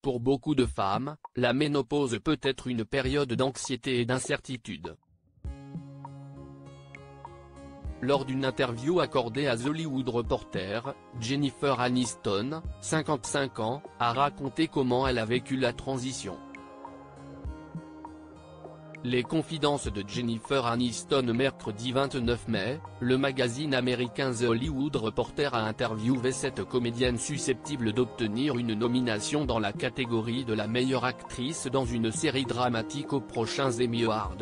Pour beaucoup de femmes, la ménopause peut être une période d'anxiété et d'incertitude. Lors d'une interview accordée à The Hollywood Reporter, Jennifer Aniston, 55 ans, a raconté comment elle a vécu la transition. Les confidences de Jennifer Aniston. Mercredi 29 mai, le magazine américain The Hollywood Reporter a interviewé cette comédienne susceptible d'obtenir une nomination dans la catégorie de la meilleure actrice dans une série dramatique aux prochains Emmy Awards.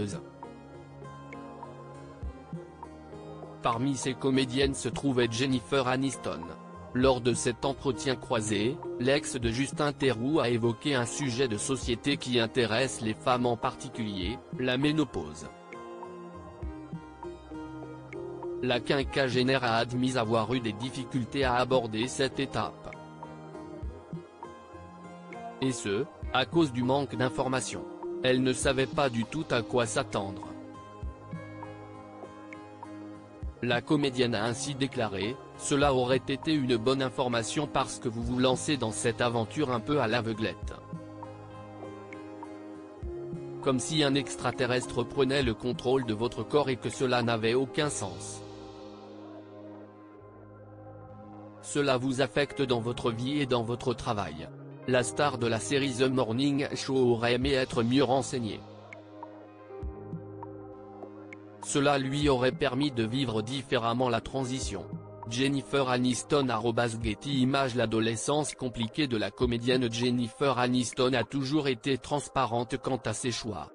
Parmi ces comédiennes se trouvait Jennifer Aniston. Lors de cet entretien croisé, l'ex de Justin Theroux a évoqué un sujet de société qui intéresse les femmes en particulier, la ménopause. La quinquagénaire a admis avoir eu des difficultés à aborder cette étape. Et ce, à cause du manque d'informations. Elle ne savait pas du tout à quoi s'attendre. La comédienne a ainsi déclaré: « Cela aurait été une bonne information parce que vous vous lancez dans cette aventure un peu à l'aveuglette. Comme si un extraterrestre prenait le contrôle de votre corps et que cela n'avait aucun sens. Cela vous affecte dans votre vie et dans votre travail. » La star de la série The Morning Show aurait aimé être mieux renseignée. Cela lui aurait permis de vivre différemment la transition. Jennifer Aniston @Getty Images. L'adolescence compliquée de la comédienne Jennifer Aniston a toujours été transparente quant à ses choix.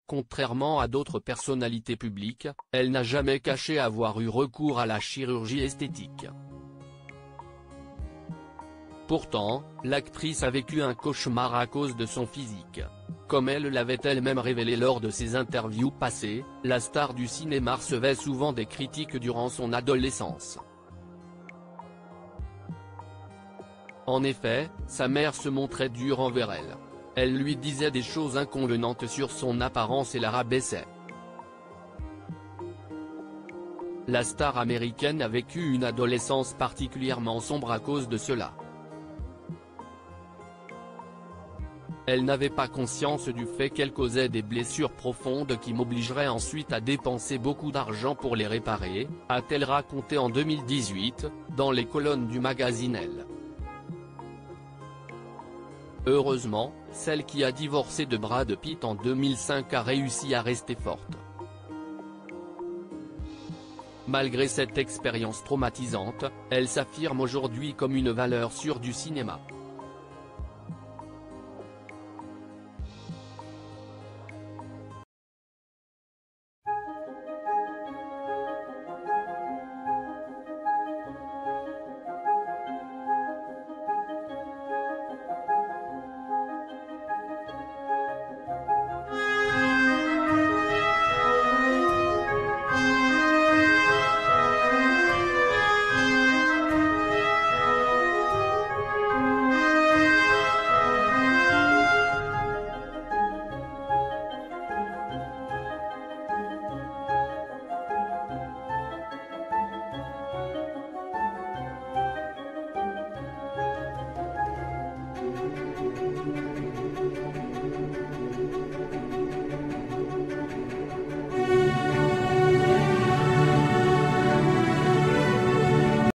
Contrairement à d'autres personnalités publiques, elle n'a jamais caché avoir eu recours à la chirurgie esthétique. Pourtant, l'actrice a vécu un cauchemar à cause de son physique. Comme elle l'avait elle-même révélé lors de ses interviews passées, la star du cinéma recevait souvent des critiques durant son adolescence. En effet, sa mère se montrait dure envers elle. Elle lui disait des choses inconvenantes sur son apparence et la rabaissait. La star américaine a vécu une adolescence particulièrement sombre à cause de cela. Elle n'avait pas conscience du fait qu'elle causait des blessures profondes qui m'obligeraient ensuite à dépenser beaucoup d'argent pour les réparer, a-t-elle raconté en 2018, dans les colonnes du magazine Elle. Heureusement, celle qui a divorcé de Brad Pitt en 2005 a réussi à rester forte. Malgré cette expérience traumatisante, elle s'affirme aujourd'hui comme une valeur sûre du cinéma.